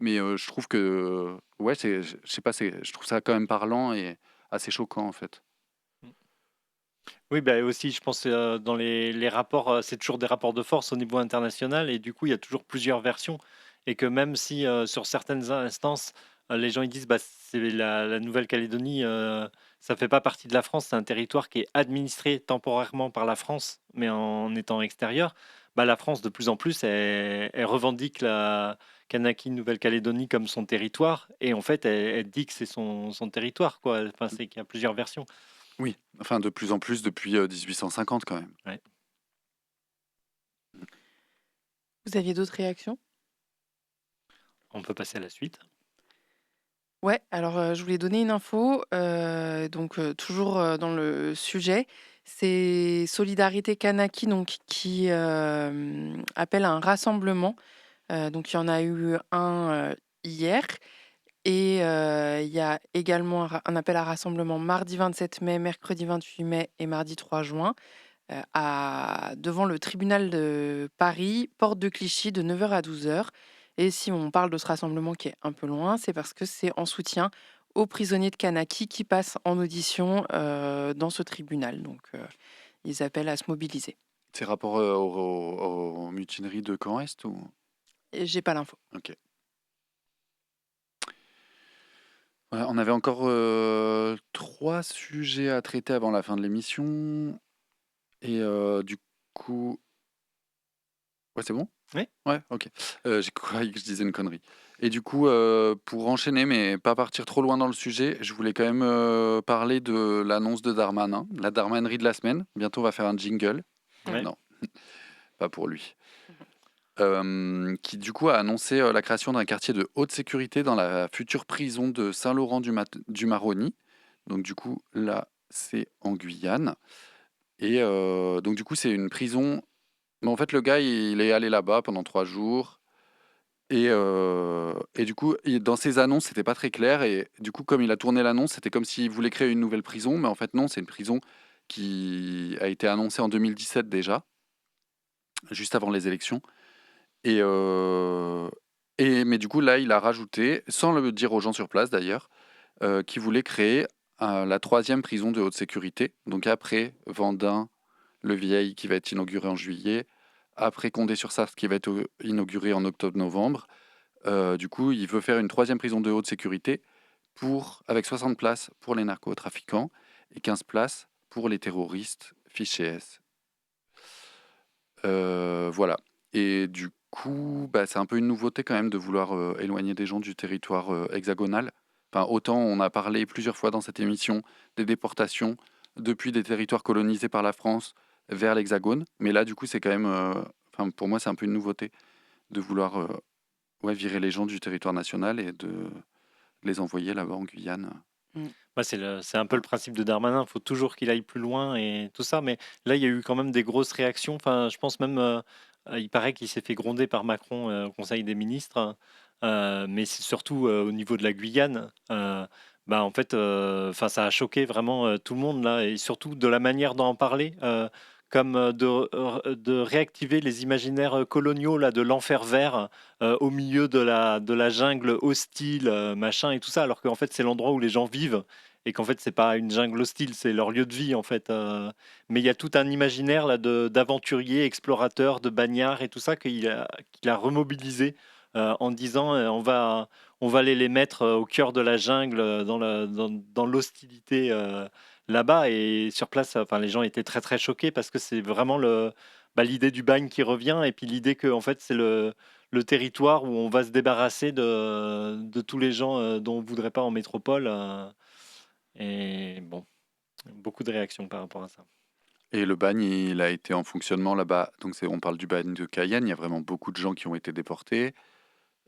S11: je trouve que, ouais, je sais pas, je trouve ça quand même parlant et assez choquant, en fait.
S12: Oui, aussi, je pense dans les rapports, c'est toujours des rapports de force au niveau international, et du coup, il y a toujours plusieurs versions. Et que même si sur certaines instances, les gens ils disent c'est la Nouvelle-Calédonie, ça fait pas partie de la France, c'est un territoire qui est administré temporairement par la France, mais en étant extérieur, la France de plus en plus, elle revendique la Kanaki Nouvelle-Calédonie comme son territoire, et en fait, elle dit que c'est son territoire, quoi. Enfin, c'est qu'il y a plusieurs versions.
S11: Oui, de plus en plus depuis 1850 quand même.
S12: Ouais.
S4: Vous aviez d'autres réactions?
S12: On peut passer à la suite.
S4: Ouais, alors je voulais donner une info, toujours dans le sujet,
S10: C'est Solidarité Kanaki donc, qui appelle à un rassemblement. Donc il y en a eu un hier. Et il y a également un appel à rassemblement mardi 27 mai, mercredi 28 mai et mardi 3 juin devant le tribunal de Paris, porte de Clichy, de 9h à 12h. Et si on parle de ce rassemblement qui est un peu loin, c'est parce que c'est en soutien aux prisonniers de Kanaki qui passent en audition dans ce tribunal. Donc ils appellent à se mobiliser.
S11: C'est rapport aux mutineries de Caen-Est ou...
S10: Et j'ai pas l'info.
S11: Ok. Voilà, on avait encore 3 sujets à traiter avant la fin de l'émission. Et du coup... Ouais, c'est bon?
S12: Oui.
S11: Ouais, ok. J'ai cru que je disais une connerie. Et du coup, pour enchaîner, mais pas partir trop loin dans le sujet, je voulais quand même parler de l'annonce de Darmanin, la Darmanerie de la semaine. Bientôt, on va faire un jingle.
S12: Ouais.
S11: Non, pas pour lui. Qui du coup a annoncé la création d'un quartier de haute sécurité dans la future prison de Saint-Laurent-du-Maroni. Donc du coup, là, c'est en Guyane. Et donc du coup, c'est une prison... Mais en fait, le gars, il est allé là-bas pendant 3 jours. Et du coup, dans ses annonces, c'était pas très clair. Et du coup, comme il a tourné l'annonce, c'était comme s'il voulait créer une nouvelle prison. Mais en fait, non, c'est une prison qui a été annoncée en 2017 déjà, juste avant les élections. Mais du coup, là, il a rajouté, sans le dire aux gens sur place d'ailleurs, qu'il voulait créer la 3e prison de haute sécurité. Donc après Vendin, le Vieil, qui va être inauguré en juillet, après Condé-sur-Sarthe, qui va être inauguré en octobre-novembre. Du coup, il veut faire une 3e prison de haute sécurité avec 60 places pour les narcotrafiquants et 15 places pour les terroristes fichés S. Voilà. Et du coup, c'est un peu une nouveauté quand même de vouloir éloigner des gens du territoire hexagonal. Enfin, autant on a parlé plusieurs fois dans cette émission des déportations depuis des territoires colonisés par la France vers l'Hexagone. Mais là, du coup, c'est quand même... pour moi, c'est un peu une nouveauté de vouloir virer les gens du territoire national et de les envoyer là-bas en Guyane.
S12: C'est un peu le principe de Darmanin. Il faut toujours qu'il aille plus loin et tout ça. Mais là, il y a eu quand même des grosses réactions. Enfin, je pense même... il paraît qu'il s'est fait gronder par Macron au Conseil des ministres. Mais c'est surtout au niveau de la Guyane. En fait, ça a choqué vraiment tout le monde là, et surtout de la manière d'en parler, comme de réactiver les imaginaires coloniaux là, de l'enfer vert au milieu de la jungle hostile, machin et tout ça, alors qu'en fait c'est l'endroit où les gens vivent et qu'en fait c'est pas une jungle hostile, c'est leur lieu de vie en fait. Mais il y a tout un imaginaire là d'aventuriers, explorateurs, de bagnards et tout ça qu'il a remobilisé en disant on va aller les mettre au cœur de la jungle, dans l'hostilité là-bas. Et sur place, les gens étaient très très choqués parce que c'est vraiment l'idée du bagne qui revient, et puis l'idée que en fait c'est le territoire où on va se débarrasser de tous les gens dont on ne voudrait pas en métropole. Et bon, beaucoup de réactions par rapport à ça.
S11: Et le bagne, il a été en fonctionnement là-bas. Donc on parle du bagne de Cayenne. Il y a vraiment beaucoup de gens qui ont été déportés.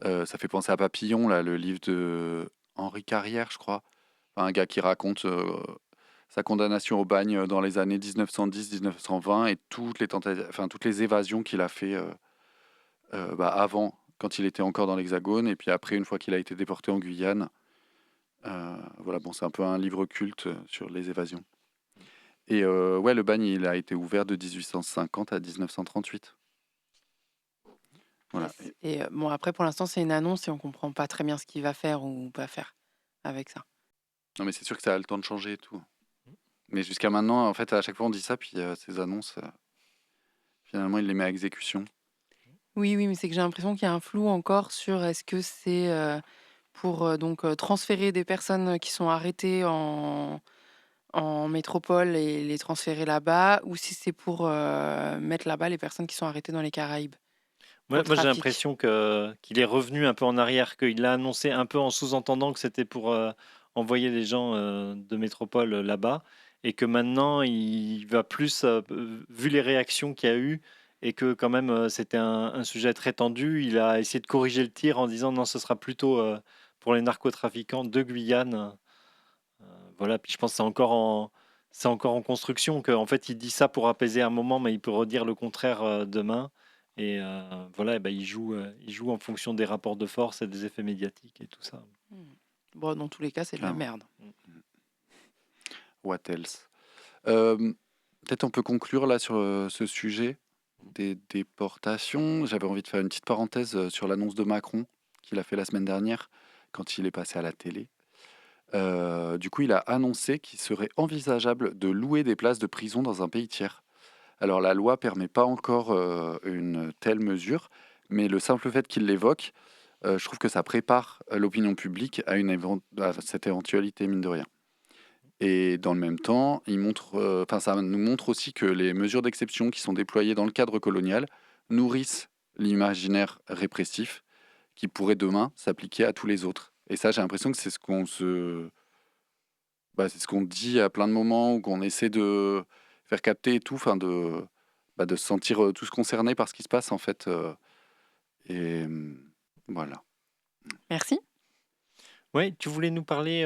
S11: Ça fait penser à Papillon, là, le livre de Henri Carrière, je crois. Un gars qui raconte sa condamnation au bagne dans les années 1910-1920 et toutes les évasions qu'il a fait avant, quand il était encore dans l'Hexagone, et puis après, une fois qu'il a été déporté en Guyane. C'est un peu un livre culte sur les évasions. Et le bagne, il a été ouvert de 1850 à 1938. Voilà.
S10: Et après, pour l'instant, c'est une annonce et on comprend pas très bien ce qu'il va faire ou pas faire avec ça.
S11: Non, mais c'est sûr que ça a le temps de changer et tout. Mais jusqu'à maintenant, en fait, à chaque fois, on dit ça, puis ces annonces, finalement, il les met à exécution.
S10: Oui, mais c'est que j'ai l'impression qu'il y a un flou encore sur est-ce que c'est pour transférer des personnes qui sont arrêtées en métropole et les transférer là-bas, ou si c'est pour mettre là-bas les personnes qui sont arrêtées dans les Caraïbes.
S12: Moi, j'ai l'impression qu'il est revenu un peu en arrière, qu'il l'a annoncé un peu en sous-entendant que c'était pour envoyer les gens de métropole là-bas, et que maintenant il va plus, vu les réactions qu'il y a eu, et que quand même c'était un sujet très tendu, il a essayé de corriger le tir en disant non, ce sera plutôt pour les narcotrafiquants de Guyane. Voilà, puis je pense que c'est encore en construction, qu'en fait, il dit ça pour apaiser un moment, mais il peut redire le contraire demain. Et voilà, il joue en fonction des rapports de force et des effets médiatiques et tout ça.
S10: Bon, dans tous les cas, c'est de la merde.
S11: What else? Peut-être on peut conclure là sur ce sujet des déportations. J'avais envie de faire une petite parenthèse sur l'annonce de Macron qu'il a fait la semaine dernière quand il est passé à la télé. Du coup, il a annoncé qu'il serait envisageable de louer des places de prison dans un pays tiers. Alors, la loi permet pas encore une telle mesure, mais le simple fait qu'il l'évoque, je trouve que ça prépare l'opinion publique à cette éventualité, mine de rien. Et dans le même temps, ça nous montre aussi que les mesures d'exception qui sont déployées dans le cadre colonial nourrissent l'imaginaire répressif qui pourrait demain s'appliquer à tous les autres. Et ça, j'ai l'impression que c'est ce qu'on c'est ce qu'on dit à plein de moments, ou qu'on essaie de faire capter et tout, de se sentir tous concernés par ce qui se passe, en fait. Voilà.
S10: Merci.
S12: Oui, tu voulais nous parler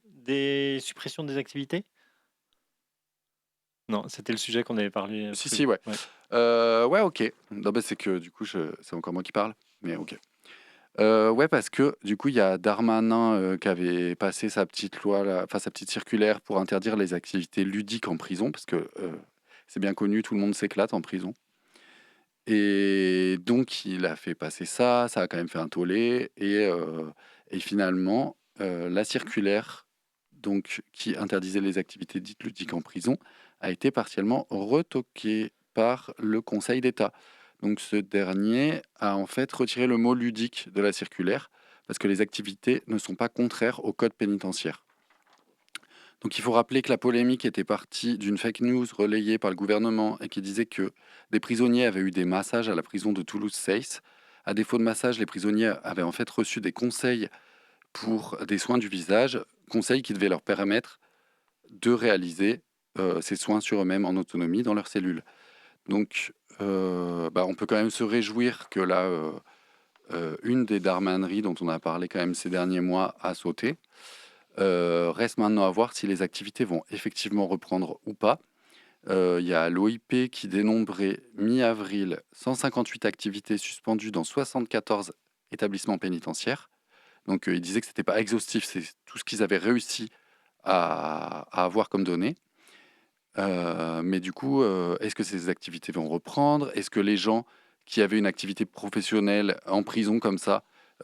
S12: des suppressions des activités? Non, c'était le sujet qu'on avait parlé.
S11: Si, ouais. Ouais, ok. Non, c'est que du coup, c'est encore moi qui parle, mais ok. Ouais, parce que du coup, il y a Darmanin qui avait passé sa petite loi, sa petite circulaire pour interdire les activités ludiques en prison, parce que c'est bien connu, tout le monde s'éclate en prison. Et donc, il a fait passer ça a quand même fait un tollé, et finalement, la circulaire donc, qui interdisait les activités dites ludiques en prison a été partiellement retoquée par le Conseil d'État. Donc ce dernier a en fait retiré le mot ludique de la circulaire parce que les activités ne sont pas contraires au code pénitentiaire. Donc il faut rappeler que la polémique était partie d'une fake news relayée par le gouvernement et qui disait que des prisonniers avaient eu des massages à la prison de Toulouse-Seyss. À défaut de massage, les prisonniers avaient en fait reçu des conseils pour des soins du visage, conseils qui devaient leur permettre de réaliser ces soins sur eux-mêmes en autonomie dans leurs cellules. Donc, on peut quand même se réjouir que là, une des darmaneries dont on a parlé quand même ces derniers mois a sauté. Reste maintenant à voir si les activités vont effectivement reprendre ou pas. Il y a l'OIP qui dénombrait mi-avril 158 activités suspendues dans 74 établissements pénitentiaires. Donc, il disait que ce n'était pas exhaustif, c'est tout ce qu'ils avaient réussi à avoir comme données. Mais du coup, est-ce que ces activités vont reprendre? Est-ce que les gens qui avaient une activité professionnelle en prison comme ça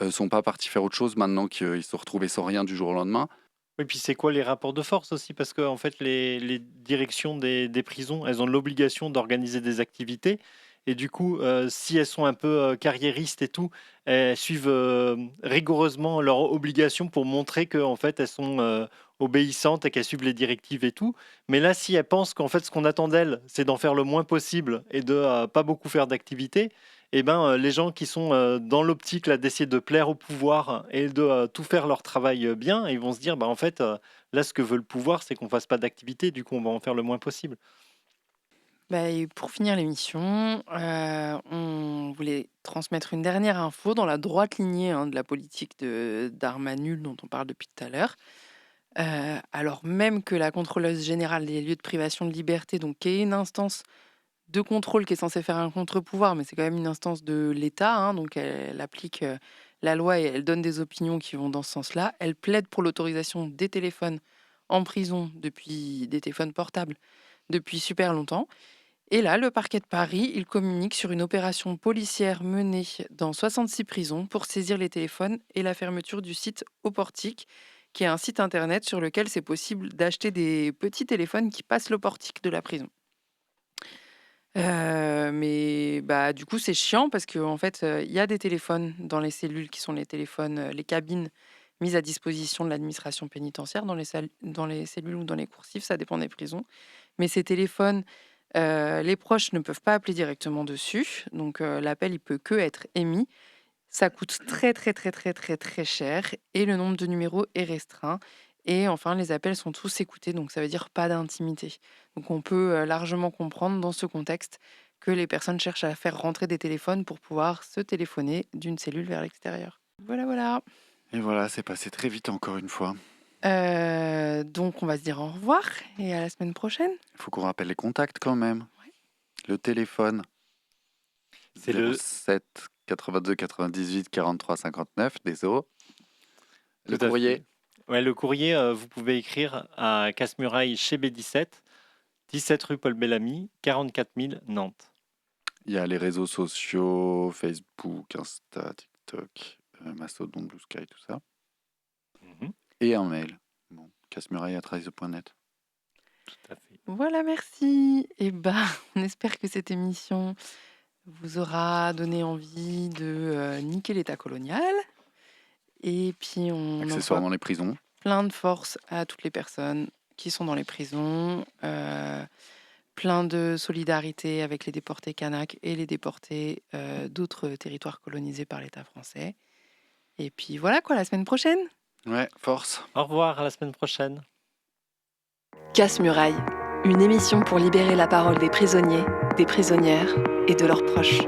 S11: sont pas partis faire autre chose maintenant qu'ils se retrouvaient sans rien du jour au lendemain?
S12: Oui, puis c'est quoi les rapports de force aussi? Parce que en fait, les directions des prisons, elles ont l'obligation d'organiser des activités. Et du coup, si elles sont un peu carriéristes et tout, elles suivent rigoureusement leurs obligations pour montrer qu'en fait, elles sont obéissantes et qu'elles suivent les directives et tout. Mais là, si elles pensent qu'en fait, ce qu'on attend d'elles, c'est d'en faire le moins possible et de pas beaucoup faire d'activités, eh ben, les gens qui sont dans l'optique là, d'essayer de plaire au pouvoir et de tout faire leur travail bien, ils vont se dire, en fait, là, ce que veut le pouvoir, c'est qu'on fasse pas d'activité, du coup, on va en faire le moins possible.
S10: Et pour finir l'émission, on voulait transmettre une dernière info dans la droite lignée de la politique de Darmanin dont on parle depuis tout à l'heure. Alors même que la contrôleuse générale des lieux de privation de liberté, donc qui est une instance de contrôle qui est censée faire un contre-pouvoir, mais c'est quand même une instance de l'État, donc elle applique la loi et elle donne des opinions qui vont dans ce sens-là. Elle plaide pour l'autorisation des téléphones en prison des téléphones portables depuis super longtemps. Et là, le parquet de Paris, il communique sur une opération policière menée dans 66 prisons pour saisir les téléphones et la fermeture du site Au Portique, qui est un site internet sur lequel c'est possible d'acheter des petits téléphones qui passent le portique de la prison. Mais du coup, c'est chiant parce qu'en fait, il y a des téléphones dans les cellules qui sont les téléphones, les cabines mises à disposition de l'administration pénitentiaire dans les cellules ou dans les coursives, ça dépend des prisons. Mais ces téléphones, les proches ne peuvent pas appeler directement dessus, donc l'appel il peut que être émis. Ça coûte très très très très très très cher et le nombre de numéros est restreint. Et enfin, les appels sont tous écoutés, donc ça veut dire pas d'intimité. Donc on peut largement comprendre dans ce contexte que les personnes cherchent à faire rentrer des téléphones pour pouvoir se téléphoner d'une cellule vers l'extérieur. Voilà.
S11: Et voilà, c'est passé très vite encore une fois.
S10: Donc, on va se dire au revoir et à la semaine prochaine.
S11: Il faut qu'on rappelle les contacts quand même. Le téléphone.
S12: C'est le
S11: 07 82 98 43 59. Désolé. Le
S12: Tout à
S11: courrier.
S12: fait. Ouais, le courrier, vous pouvez écrire à Casse-Muraille chez B17, 17 rue Paul Bellamy, 44 000 Nantes.
S11: Il y a les réseaux sociaux, Facebook, Insta, TikTok, Mastodon, Blue Sky, tout ça. Et un mail. Bon, cassemuraille@rise.net.
S12: Tout à fait.
S10: Voilà, merci. Et on espère que cette émission vous aura donné envie de niquer l'État colonial. Et puis, on
S11: Accessoirement
S10: envoie
S11: les prisons.
S10: plein de force à toutes les personnes qui sont dans les prisons. Plein de solidarité avec les déportés kanaks et les déportés d'autres territoires colonisés par l'État français. Et puis voilà, quoi, la semaine prochaine.
S11: Ouais, force.
S12: Au revoir, à la semaine prochaine.
S4: Casse-Muraille, une émission pour libérer la parole des prisonniers, des prisonnières et de leurs proches.